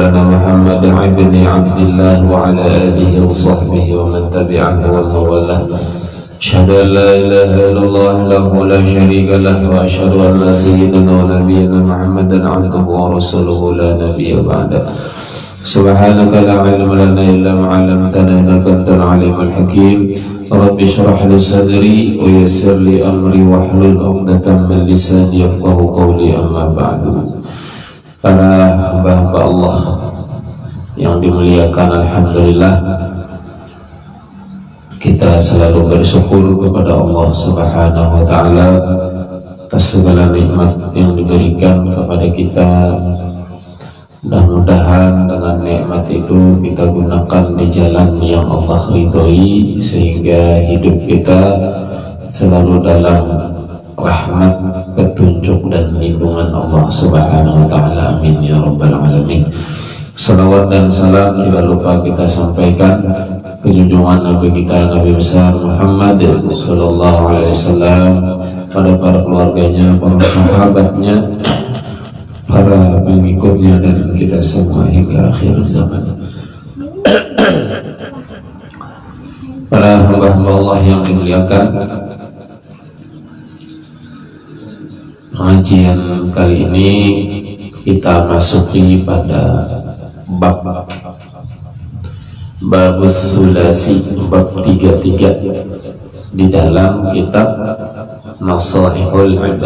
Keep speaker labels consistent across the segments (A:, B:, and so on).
A: مولانا محمد بن عبد الله وعلى آله وصحبه ومن تبعه ومن والاه. أشهد أن لا إله إلا الله وحده لا شريك له وأشهد أن سيدنا ونبينا محمدا عبده ورسوله لا نبي بعده. سبحانك لا علم لنا إلا ما علمتنا إنك أنت العليم الحكيم. رب اشرح لي صدري ويسر لي أمري واحلل عقدة من لساني يفقهوا قولي. أما بعد. Para hamba-hamba Allah yang dimuliakan, alhamdulillah kita selalu bersyukur kepada Allah Subhanahu wa ta'ala atas segala nikmat yang diberikan kepada kita. Mudah-mudahan dengan nikmat itu kita gunakan di jalan yang Allah ridhoi, sehingga hidup kita selalu dalam rahmat, petunjuk dan lindungan Allah Subhanahu wa ta'ala. Amin ya rabbal alamin. Salawat dan salam tidak lupa kita sampaikan ke junjungan Nabi kita, Nabi besar Muhammad sallallahu alaihi wasallam, pada para keluarganya, para sahabatnya, para pengikutnya, dan kita semua hingga akhir zaman. Para hamba-hamba Allah yang dimuliakan, pengajian kali ini kita masuki pada bab sulasi, bab 33 di dalam kitab Nasaihul Ibad,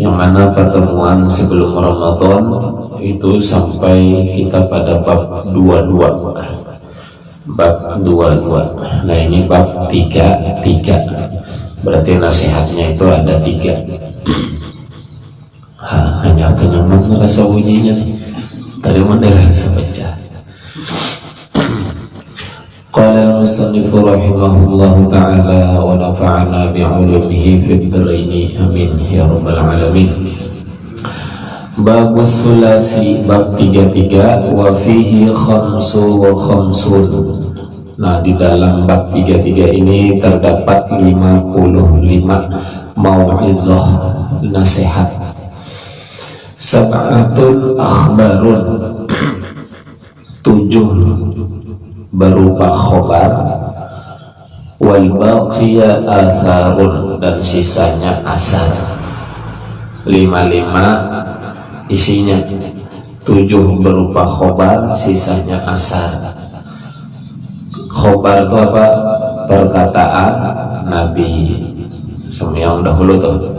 A: yang mana pertemuan sebelum Ramadan itu sampai kita pada bab 22. Bab 22. Nah, ini bab 33. Berarti nasihatnya itu ada 3. Hanya penyambung rasa ujinya tadi mana rasa baca. Qala al-musannif rahimahullahu ta'ala wa nafa'ana bi'ulumihi fid dharaini, amin ya rabbal alamin. Bab sulasi, bab 33, wa fihi khamsu wa khamsun. Nah, di dalam bab 33 ini terdapat 55 mau'izah, nasihat. Sab'atul akhbarun, 7 berupa khobar, wal baqiya atharun, dan sisanya asar. 55 isinya, 7 berupa khobar, sisanya asar. Khobar itu apa? Perkataan Nabi yang dahulu tuh.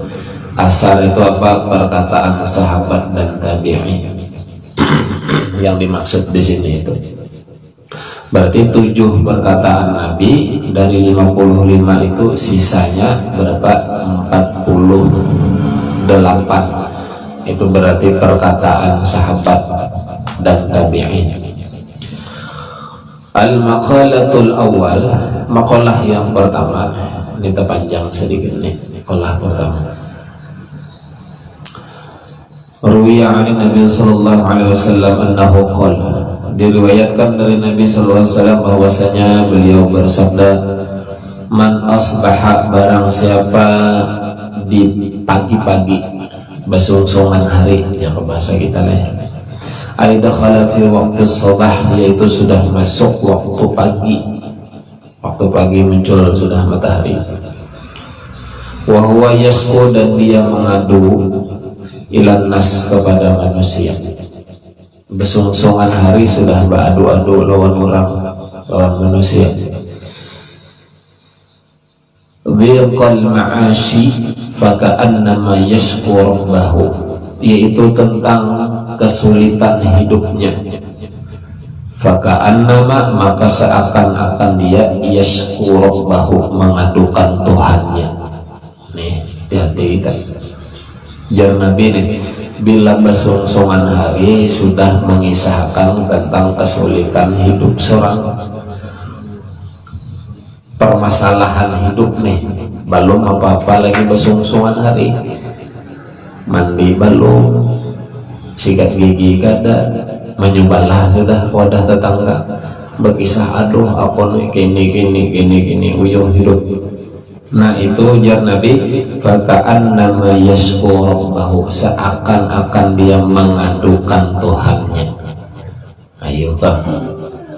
A: Asar itu apa? Perkataan sahabat dan tabi'in. Yang dimaksud di sini itu berarti 7 perkataan Nabi, dari 55 itu sisanya berapa? 48. Itu berarti perkataan sahabat dan tabi'in. Al-maqalatul awal, maqalah yang pertama. Ini terpanjang sedikit nih, maqalah pertama. Ruwiya 'an Nabi sallallahu alaihi wasallam annahu qala, diriwayatkan dari Nabi sallallahu alaihi wasallam bahwasanya beliau bersabda, man asbaha, barang siapa di pagi-pagi, besungsungan hari, ya bahasa kita nih, aida khala fi waqti shabah, yaitu sudah masuk waktu pagi. Waktu pagi muncul sudah matahari. Wa huwa yasqu, dan dia mengadu ilan nas, kepada manusia. Besungsungan hari sudah beradu-adu lawan orang, lawan manusia. Dhiqal ma'ashi faka'annama yashku rabbahu, yaitu tentang kesulitan hidupnya. Faka'annama, maka seakan-akan dia yashku rabbahu, mengadukan Tuhannya. Nih, hati-hati kan. Jar Nabi nih, bila besungsungan hari sudah mengisahkan tentang kesulitan hidup seorang, permasalahan hidup nih, belum apa-apa lagi besungsungan hari, mandi belum, sikat gigi kada, menyubalah sudah wadah tetangga, berkisah aduh apa nih gini uyuh hidup. Nah, itu jar Nabi, faka'annama yashku rabbahu, seakan-akan dia mengadukan Tuhannya. Coba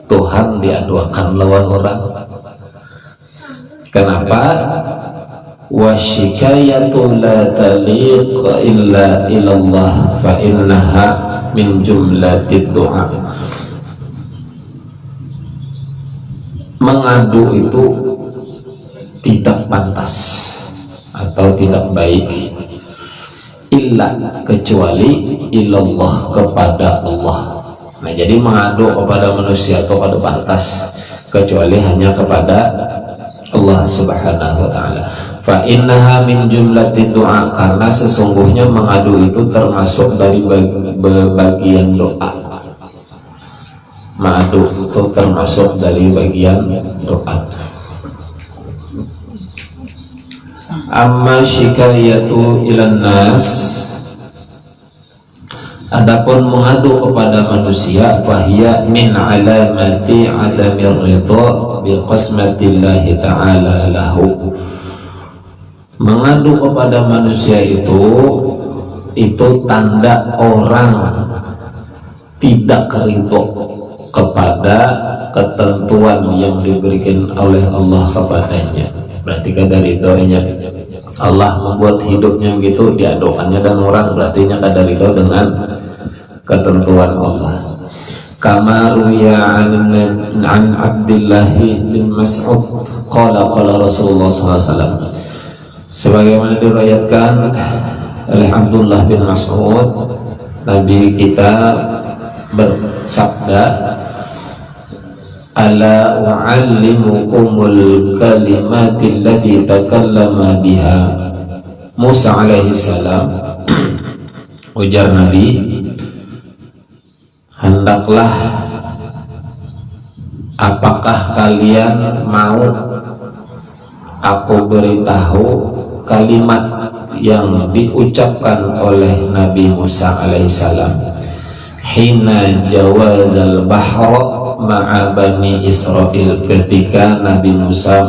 A: Tuhan diaduakan lawan orang. Kenapa? Wasyikayatu la taliq illa ilallah fa innaha min jumlatid du'a. Mengadu itu tidak pantas atau tidak baik illa kecuali ilallah kepada Allah. Nah, jadi mengadu kepada manusia itu pada pantas kecuali hanya kepada Allah Subhanahu wa taala. Fa innaha min jumlatid du'a, karena sesungguhnya mengadu itu termasuk dari bagian doa. Mengadu itu termasuk dari bagian doa. Amma syikayatu ilan nas, adapun mengadu kepada manusia, fahiya min alamati adamir ridha bi qismatillahi ta'ala lahu. Mengadu kepada manusia itu tanda orang tidak ridho kepada ketentuan yang diberikan oleh Allah kepadanya. Berarti kadar ridhonya Allah membuat hidupnya gitu diadokannya, dan orang berarti kadar ridho dengan ketentuan Allah. Kama ruya an Abdullah bin Mas'ud qala Rasulullah SAW, sebagaimana diriwayatkan oleh Abdullah bin Mas'ud, Nabi kita bersabda, ala u'allimukumul kalimati allati takallama biha Musa alaihi salam. Ujar Nabi, hendaklah apakah kalian mau aku beritahu kalimat yang diucapkan oleh Nabi Musa alaihissalam hina jawazal bahra ma'a bani Israel, ketika Nabi Musa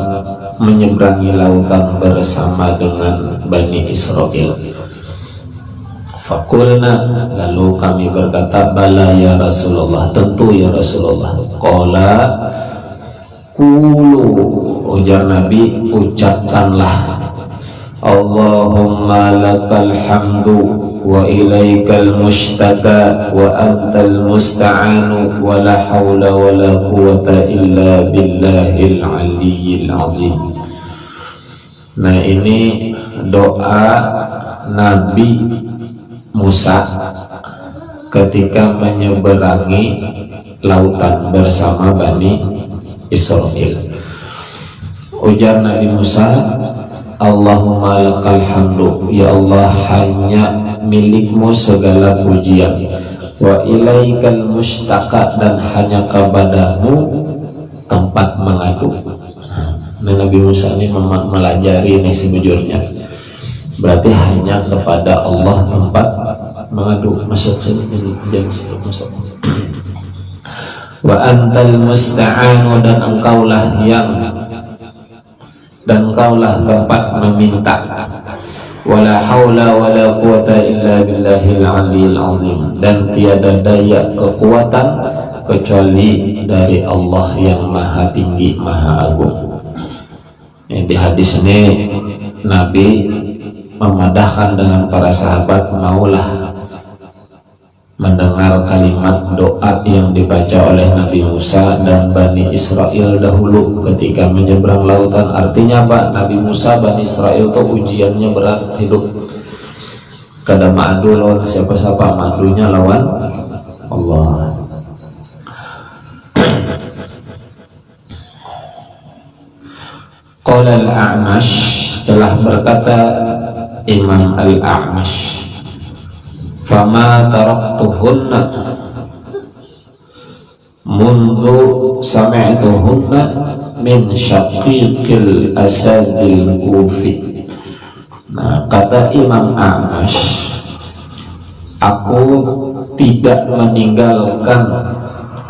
A: menyeberangi lautan bersama dengan Bani Israel. Fakulna, lalu kami berkata, bala ya Rasulullah, tentu ya Rasulullah. Qala kulu, ujar Nabi, ucapkanlah, Allahumma lakal hamdu wa ilaikal mushtaka wa antal musta'anu wa la hawla wa la quwata illa billahil aliyyil azim. Nah, ini doa Nabi Musa ketika menyeberangi lautan bersama Bani Israel. Ujar Nabi Musa, Allahumma lakal hamdu, ya Allah hanya milikmu segala pujian, wa ilaikal mustaka, dan hanya kepadamu tempat mengadu. Nah, Nabi Musa ini melajari ini sebujurnya, berarti hanya kepada Allah tempat mengadu. Masuk sini, jangan situ, masuk. Wa antal musta'anu, dan engkaulah tempat meminta. Wala haula wala quwata illa billahil aliyil azim, dan tiada daya kekuatan kecuali dari Allah yang maha tinggi, maha agung. Di hadis ini Nabi memadahkan dengan para sahabat, maulah mendengar kalimat doa yang dibaca oleh Nabi Musa dan Bani Israel dahulu ketika menyeberang lautan. Artinya apa? Nabi Musa, Bani Israel itu ujiannya berat hidup. Kada ma'adu lawan siapa-siapa, ma'adunya lawan Allah. Qala al-A'mash, telah berkata Imam al-A'mash, fama taraktuhunna mundu sami'tuhunna min syaqiqil asadil kufi. Nah, kata Imam A'mash, aku tidak meninggalkan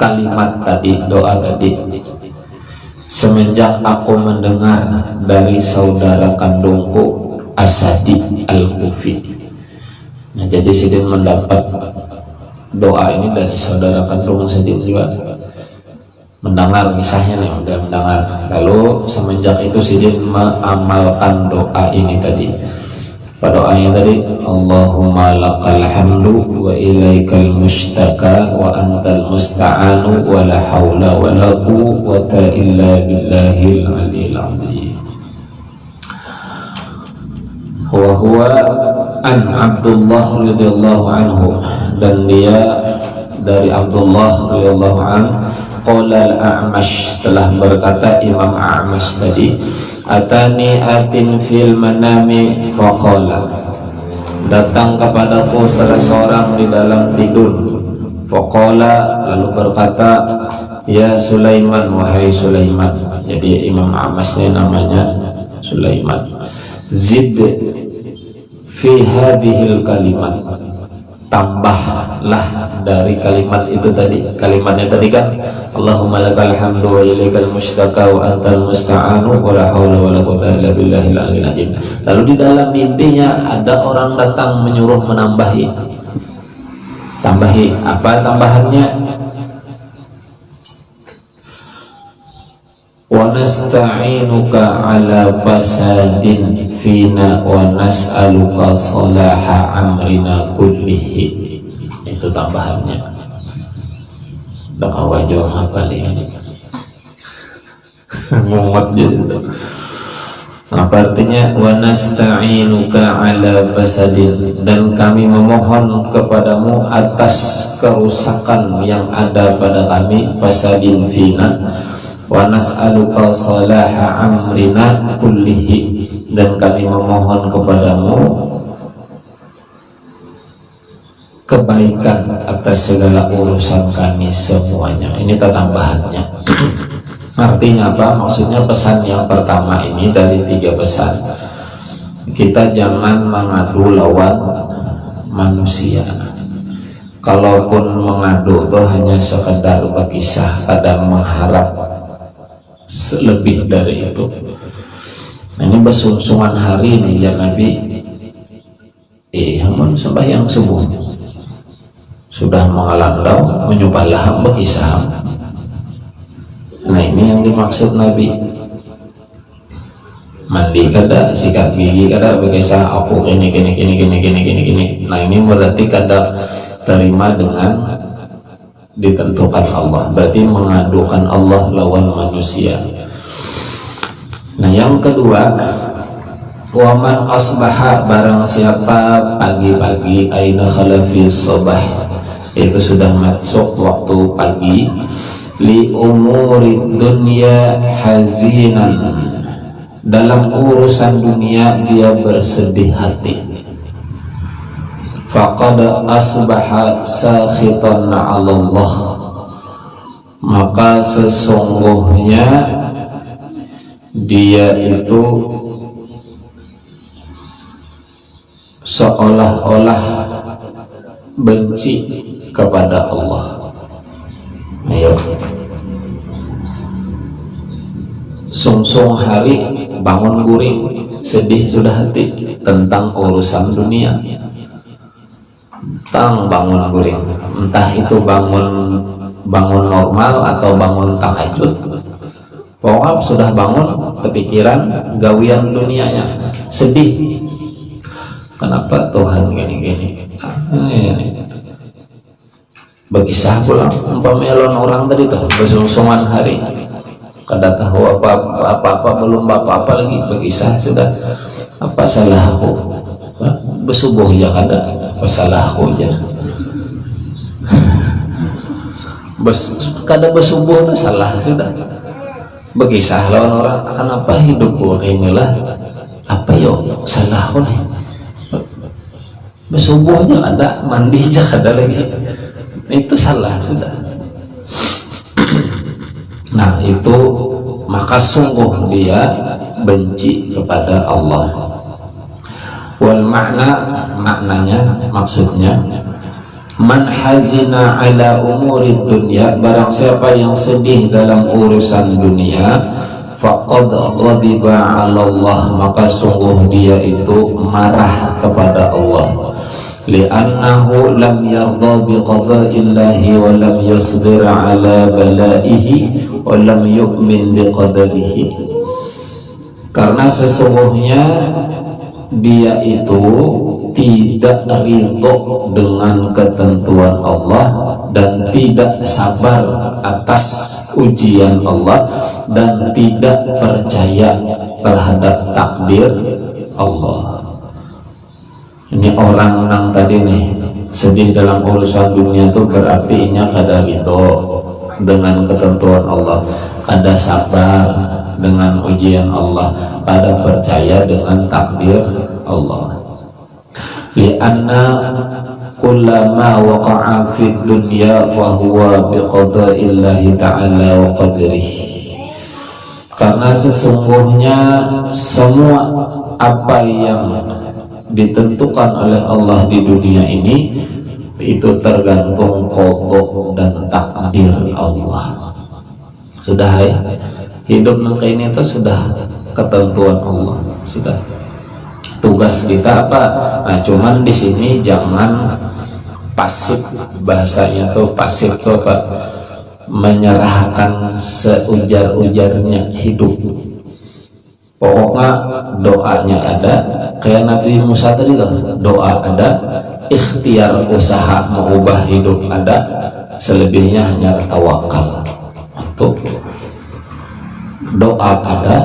A: kalimat tadi, doa tadi, semenjak aku mendengar dari saudara kandungku Asadi al-Kufi. Nah, jadi sidin mendapat doa ini dari saudara kandung Sidin juga mendengar kisahnya nih, udah mendengar. Lalu semenjak itu Sidin mengamalkan doa ini tadi. Pada doanya tadi, Allahumma lakal hamdu wa ilaikal mustaka wa antal musta'anu wa la hawla wa la quwwata illa billahil aliyil azim. Wa huwa an Abdullah radhiyallahu anhu, dan dia dari Abdullah radhiyallahu anhu, qala al-A'mash, telah berkata Imam A'mash tadi, atani atin fil manami faqala, datang kepadaku salah seorang di dalam tidur. Faqala, lalu berkata, ya Sulaiman, wahai Sulaiman. Jadi Imam A'mash ini namanya Sulaiman. Zid fi hadhil kalimat, tambahlah dari kalimat itu tadi. Kalimatnya tadi kan Allahumma lakal hamdu wa ilaikal mustaka wa antal musta'anu wa la hawla wa la quwwata illa billahil aliyil azim. Lalu di dalam mimpinya ada orang datang menyuruh menambahi. Tambahi apa tambahannya? Wa nasta'inuka ala fasadin fina wa nas'aluka salaha amrina kullihi. Itu tambahannya. Doa wajah apa nih? Muat gitu. Apa artinya? Wa nasta'inuka ala fasadin, dan kami memohon kepadamu atas kerusakan yang ada pada kami, fasadin fina. Wa nas'aluka salaha amrina kullihi, dan kami memohon kepadamu kebaikan atas segala urusan kami semuanya. Ini tambahannya. Artinya apa? Maksudnya pesan yang pertama ini dari 3 pesan. Kita jangan mengadu lawan manusia. Kalaupun mengadu itu hanya sekedar berkisah, kadang mengharap lebih dari itu. Ini bersungsungan hari ini ya Nabi, sembahyang subuh sudah mengalandau menyubah laham berkisah. Nah ini yang dimaksud Nabi. Mandi kada, sikat gigi kada, berkisah aku gini. Nah ini berarti kada terima dengan ditentukan Allah, berarti mengadukan Allah lawan manusia. Nah yang kedua, waman asbaha, barang siapa pagi-pagi, aina khalafi sobah, itu sudah masuk waktu pagi, li umuri dunya hazinan, dalam urusan dunia dia bersedih hati, faqad asbaha sakhitan 'ala Allah, maka sesungguhnya dia itu seolah-olah benci kepada Allah. Ayo, sungsung hari, bangun guring, sedih sudah hati tentang urusan dunia. Tang bangun guring, entah itu bangun normal atau bangun tahajud, pokoknya sudah bangun kepikiran gawian dunianya, sedih. Kenapa Tuhan gini-gini? Berkisah pula pemelon orang tadi tuh bersungsungan hari, kada tahu apa-apa, belum apa-apa lagi berkisah sudah. Apa salah aku? Bersubuh ya kada, apa salah aku aja? Kada bersubuh itu salah sudah. Berkisah lawan orang, kenapa hidupku inilah? Apa yo salah aku nih? Bersubuhnya ada, mandi aja kada lagi. Itu salah sudah. Nah itu maka sungguh dia benci kepada Allah. Wal maknanya maksudnya, man hazina ala umuri dunya, barang siapa yang sedih dalam urusan dunia, faqad ghadiba 'ala Allah, maka sungguh dia itu marah kepada Allah. li'annahu lam yarda biqada'illahi wa lam yasbir ala balaihi wa lam yu'min biqadarihi. Karena sesungguhnya dia itu tidak ridho dengan ketentuan Allah dan tidak sabar atas ujian Allah dan tidak percaya terhadap takdir Allah. Ini orang nang tadi nih sedih dalam urusan dunia itu berarti inya kada ridho dengan ketentuan Allah, kada sabar dengan ujian Allah, kada percaya dengan takdir Allah. Lianna kullama waqa'a fid dunya fa huwa biqada'illahi ta'ala wa qadrihi. Karena sesungguhnya semua apa yang ditentukan oleh Allah di dunia ini itu tergantung qada dan takdir Allah. Sudah ya, hidup nangka ini itu sudah ketentuan Allah, sudah. Tugas kita apa? Nah, cuman di sini jangan pasif, bahasanya tuh pasif tuh apa? Menyerahkan seujar-ujarnya hidup. Pokoknya doanya ada, kayak Nabi Musa tadi kan, doa ada, ikhtiar usaha mengubah hidup ada, selebihnya hanya tawakal. Tuh, doa ada,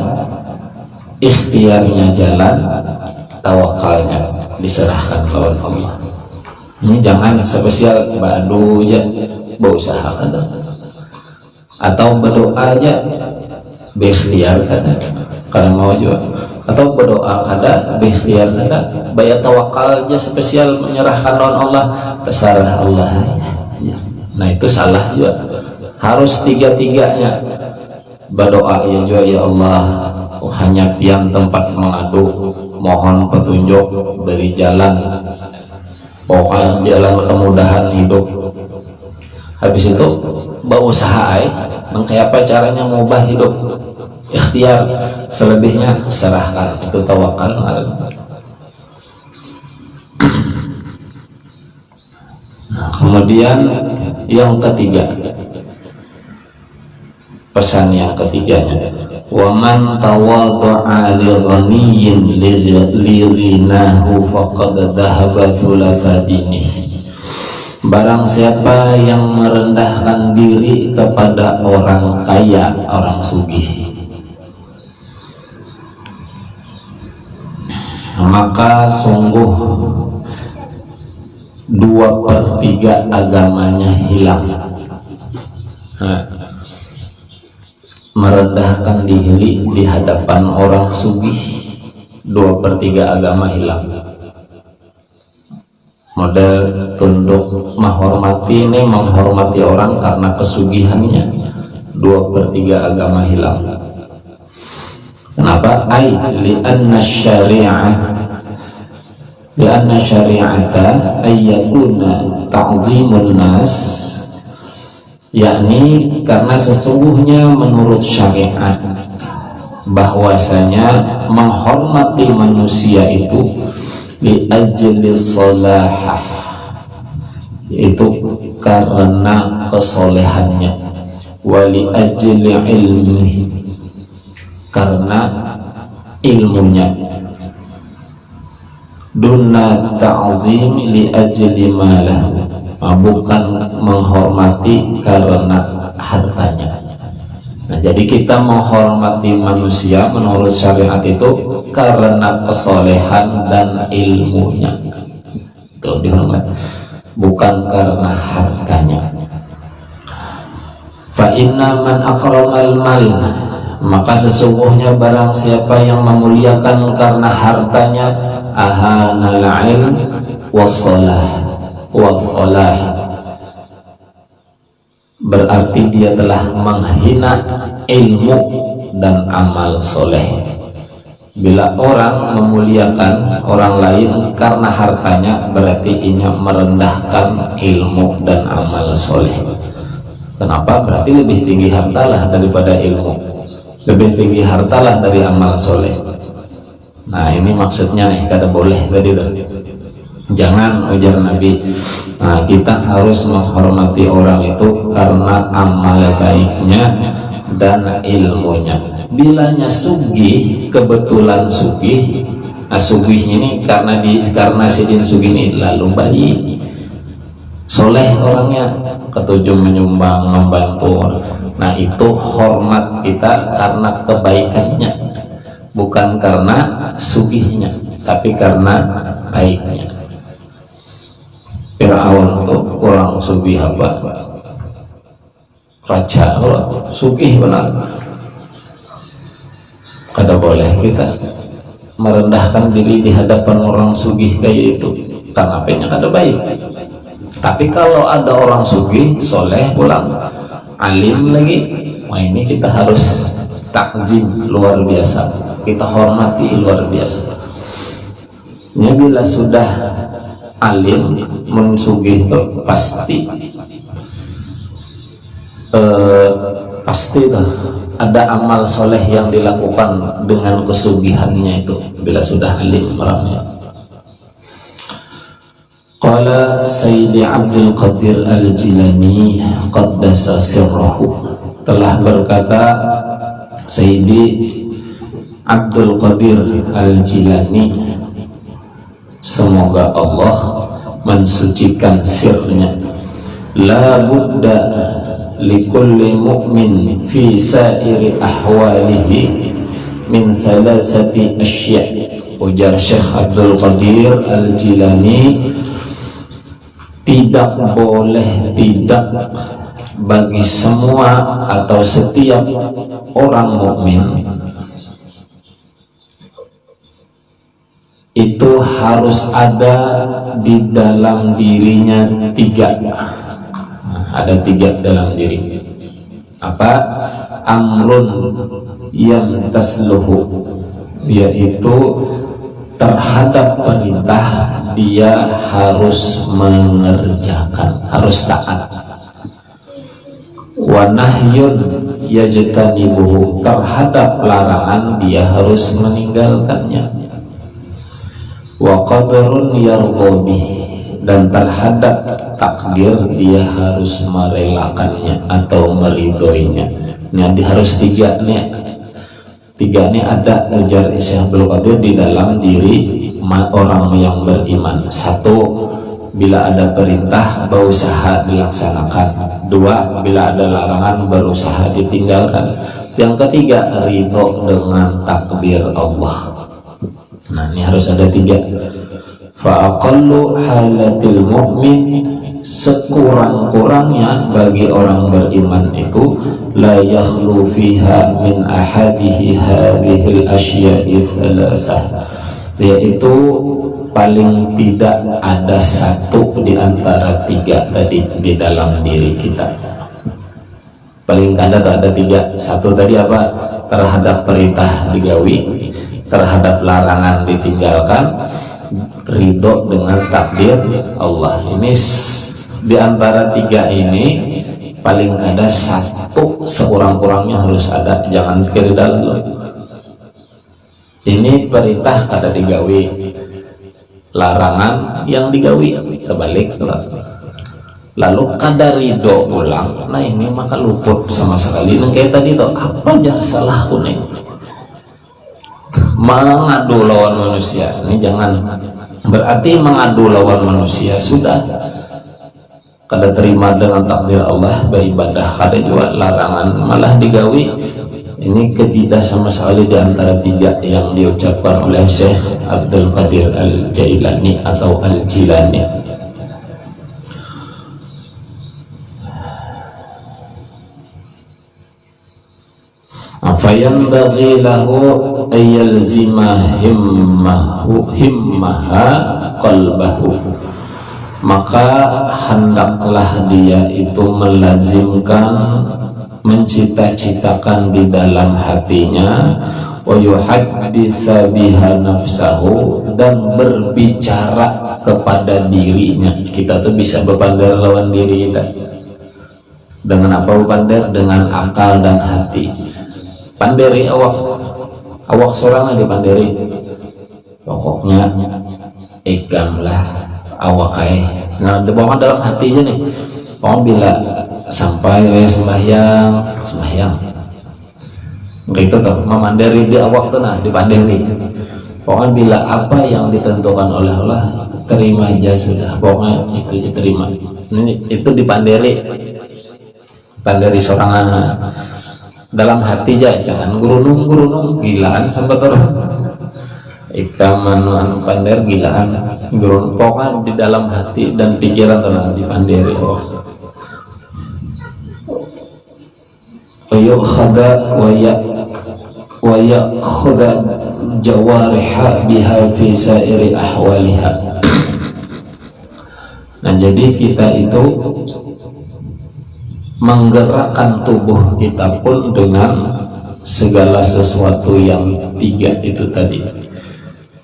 A: ikhtiarnya jalan, tawakalnya diserahkan kepada Allah. Ini jangan spesial badu aja berusaha kan, atau berdoa aja berikhtiar kan, karena mau juga, atau berdoa kada berikhtiar kada, bayar tawakal aja spesial menyerahkan kepada Allah, terserah Allah ya. Nah itu salah juga, harus tiga-tiganya. Berdoa ya juga, ya Allah, hanya pian tempat mengadu, mohon petunjuk, beri jalan, pokoknya jalan kemudahan hidup. Habis itu berusaha kayak apa caranya mengubah hidup, ikhtiar, selebihnya serahkan, itu tawakal. Nah, kemudian yang ketiga, pesan yang ketiganya, wa man tawadha'a li ghaniyyin li ghinahu faqad dhahaba thulatha dinihi. Barang siapa yang merendahkan diri kepada orang kaya, orang sugih, maka sungguh 2/3 agamanya hilang. Merendahkan diri di hadapan orang sugih, 2/3 agama hilang. Model tunduk menghormati, ini menghormati orang karena kesugihannya, 2/3 agama hilang. Kenapa? Li'anna syari'ata ayyakuna ta'zimun nas, yakni karena sesungguhnya menurut syariat bahwasanya menghormati manusia itu li ajli salahah, yaitu karena kesolehannya, wali ajli ilmi, karena ilmunya, duna ta'zim li ajli malah, bukan menghormati karena hartanya. Nah, jadi kita menghormati manusia menurut syariat itu karena kesolehan dan ilmunya, itu dihormati, bukan karena hartanya. Fa inna man akramal mal, maka sesungguhnya barang siapa yang memuliakan karena hartanya, ahanal ilm wassalah, berarti dia telah menghina ilmu dan amal soleh. Bila orang memuliakan orang lain karena hartanya, berarti ia merendahkan ilmu dan amal soleh. Kenapa? Berarti lebih tinggi hartalah daripada ilmu, lebih tinggi hartalah dari amal soleh. Nah ini maksudnya nih, kada boleh tadi tuh. Jangan, ujar Nabi. Nah, kita harus menghormati orang itu karena amal baiknya dan ilmunya. Bilanya sugih, kebetulan sugih. Nah, sugihnya ini karena sidin sugih ini lalu baik, soleh orangnya, ketujuh menyumbang, membantu. Nah, itu hormat kita karena kebaikannya, bukan karena sugihnya, tapi karena baiknya. Fir'aun tuh kurang sugih apa? Raja sugih benar. Kada boleh kita merendahkan diri di hadapan orang sugih kayak itu, karena apanya kada baik. Tapi kalau ada orang sugih, soleh pulang, alim lagi, wah ini kita harus takjim luar biasa, kita hormati luar biasa. Ini bila sudah alim mensugih itu pasti tuh ada amal soleh yang dilakukan dengan kesugihannya itu bila sudah alim orangnya. Qala Sayyidi Abdul Qadir Al-Jilani qaddasa sirrahu, telah berkata Sayyidi Abdul Qadir Al-Jilani, semoga Allah mensucikan sirnya, la budda likulli mu'min fi sa'iri ahwalihi min salasati asya'. Ujar Syekh Abdul Qadir Al-Jilani, tidak boleh tidak bagi semua atau setiap orang mukmin itu harus ada di dalam dirinya tiga. Ada tiga dalam diri. Apa? Amrun yang tasluhu, yaitu terhadap perintah dia harus mengerjakan, harus taat. Wa nahyun yajtanibuhu, terhadap larangan dia harus meninggalkannya. Wa qadrun yardhabih, dan terhadap takdir dia harus merelakannya atau meridhoinya. Nah, harus tiga nih. Tiga ini ada, ujar Syekh Abdul Qadir, di dalam diri orang yang beriman. Satu, bila ada perintah berusaha dilaksanakan. Dua, bila ada larangan berusaha ditinggalkan. Yang ketiga, ridho dengan takdir Allah. Nah, ini harus ada tiga. Fa'aqallu halatil mu'min, sekurang-kurangnya bagi orang beriman itu, la yakhlu fiha min ahadihi hadhil asya'i thalathah, yaitu paling tidak ada satu di antara tiga tadi di dalam diri kita. Paling kada ada tiga. Satu tadi apa? Terhadap perintah digawi, terhadap larangan ditinggalkan, ridho dengan takdir Allah. Ini di antara tiga ini paling kada satu sekurang-kurangnya harus ada, jangan kira dulu. Ini perintah kada digawi, larangan yang digawi terbalik. Lalu kada ridho pulang, nah ini maka luput sama sekali. Nah, kayak tadi tuh, apa aja salahku nih mengadu lawan manusia. Ini jangan, berarti mengadu lawan manusia sudah kada terima dengan takdir Allah, beribadah kada juga, larangan malah digawi. Ini ketidak sama sekali di antara tiga yang diucapkan oleh Syekh Abdul Qadir Al-Jailani atau Al-Jilani. Fayanbaghi lahu ayyalzima himmaha qalbahu, maka hendaklah dia itu melazimkan, mencita-citakan di dalam hatinya, wa yuhadditsa biha nafsahu, dan berbicara kepada dirinya. Kita tuh bisa berpandar lawan diri kita. Dengan apa berpandar? Dengan akal dan hati. Panderi awak seorang dipanderi, pokoknya egamlah awakai. Nah, pokoknya dalam hati aja nih. Pokoknya bila sampai sembahyang gitu tuh, memandiri di awak tuh, nah dipandiri. Pokoknya bila apa yang ditentukan oleh Allah, terima aja sudah. Pokoknya itu diterima. Ini itu dipandiri seorang dalam hati aja, jangan gurunung gilaan sampai terus. Ikaman anu pander gilaan gurun. Pokoknya di dalam hati dan pikiran tenang dipandiri. Yukhada wa yakhudha jawariha biha fi sairi ahwaliha. Nah, jadi kita itu menggerakkan tubuh kita pun dengan segala sesuatu yang tiga itu tadi.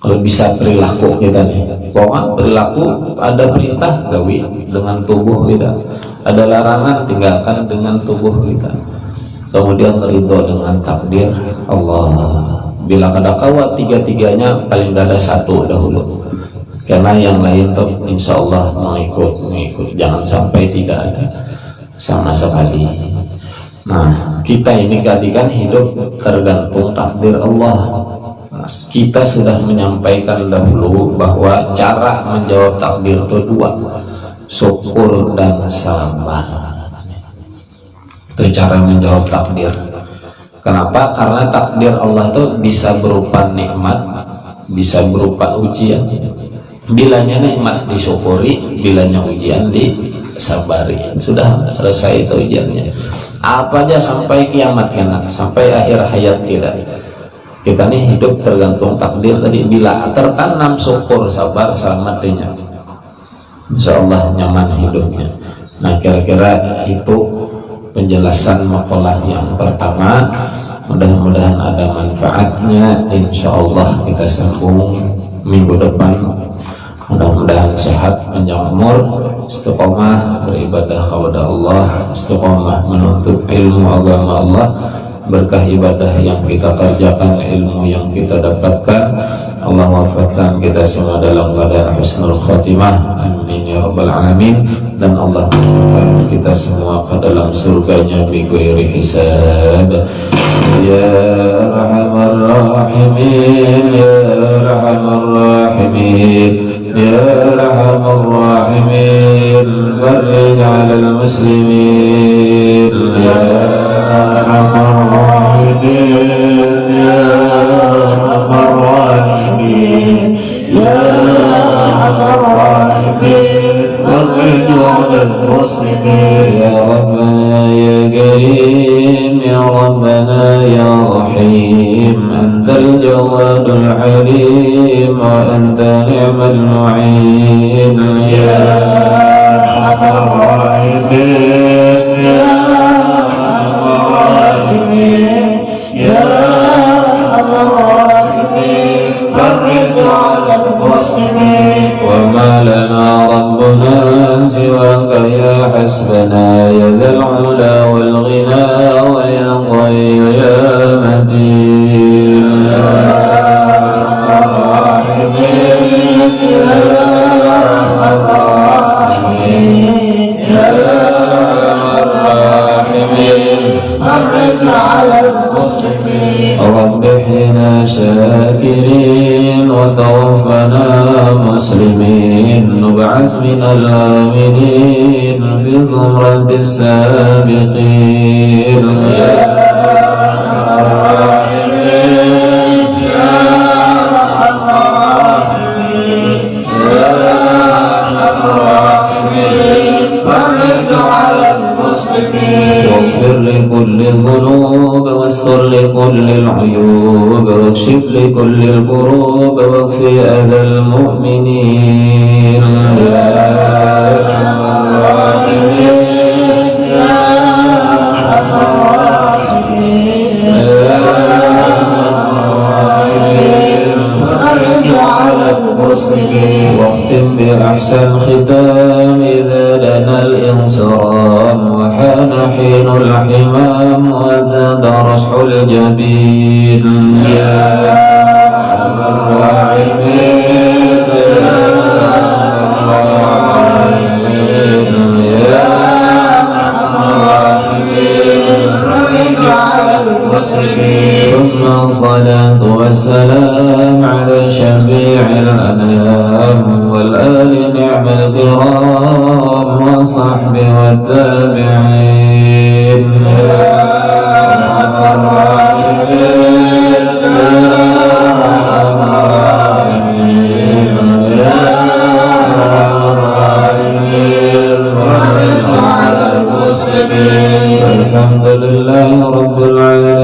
A: Kalau bisa perilaku kita nih, pokoknya perilaku ada perintah gawi dengan tubuh kita, ada larangan tinggalkan dengan tubuh kita. Kemudian ridho dengan takdir Allah. Bila kada kawat tiga-tiganya, paling gak ada satu dahulu, karena yang lain tuh insya Allah mengikut. Jangan sampai tidak ada sama sekali. Nah, kita ini kan hidup tergantung takdir Allah. Nah, kita sudah menyampaikan dahulu bahwa cara menjawab takdir itu dua, syukur dan sabar. Itu cara menjawab takdir. Kenapa? Karena takdir Allah itu bisa berupa nikmat, bisa berupa ujian. Bilanya nikmat disyukuri, bilanya ujian disabari. Sudah selesai itu ujiannya. Apa aja sampai kiamat kena, sampai akhir hayat kita. Kita nih hidup tergantung takdir tadi. Bila tertanam syukur, sabar, selamat dunia, insya Allah nyaman hidupnya. Nah, kira-kira itu penjelasan makalah yang pertama. Mudah-mudahan ada manfaatnya. Insya Allah kita sambung minggu depan. Mudah-mudahan sehat, panjang umur, istiqomah beribadah kepada Allah, istiqomah menuntut ilmu agama Allah, berkah ibadah yang kita kerjakan, ilmu yang kita dapatkan. Allah wafatkan kita semua dalam keadaan husnul khotimah, amin ya rabbal alamin. Dan Allah masukkan kita semua ke dalam surganya bighairi hisab. Ya arhamar rahimin, ya arhamar rahimin, ya arhamar rahimin, farij 'alal muslimin, ya arhamar rahimin, ya arhamar rahimin, ya arhamar rahimin, farij 'alal muslimin. Ya Rabbana ya Karim, ya Rabbana ya Rahim, antal jawadul alim wa anta ni'mal mu'in. Ya arhamar rahimin, ya arhamar rahimin, ya arhamar rahimin, farij 'alal muslimin. Wa ma lana rabbuna siwaka ya hasbana, ya dhal 'ula wal ghina wa ya qayyu ya matin. Ya arhamar rahimin, ya arhamar rahimin, ya arhamar rahimin, farij 'alal muslimin. Rabbi hina syakirin wa tawaffana muslimin, nub'as minal aminin fi zumratis sabiqin. Ya arhamar rahimin, ya arhamar rahimin, ya arhamar rahimin, farij 'alal muslimin. واغفر لكل الذنوب واستر لكل العيوب واكشف لكل الكروب واكفي أذى المؤمنين. يا أرحم الراحمين، يا أرحم الراحمين، يا أرحم الراحمين، فرج على المسلمين. واختم بأحسن ختام إذا لنا الانصرام وحان حين الحمام وزاد رشح الجبين. يا أرحم الراحمين، يا أرحم
B: المسلمين.
A: ثم الصلاة والسلام على شفيع الأنام والآل نعم الكرام وصحبه والتابعين. الحمد لله رب العالمين.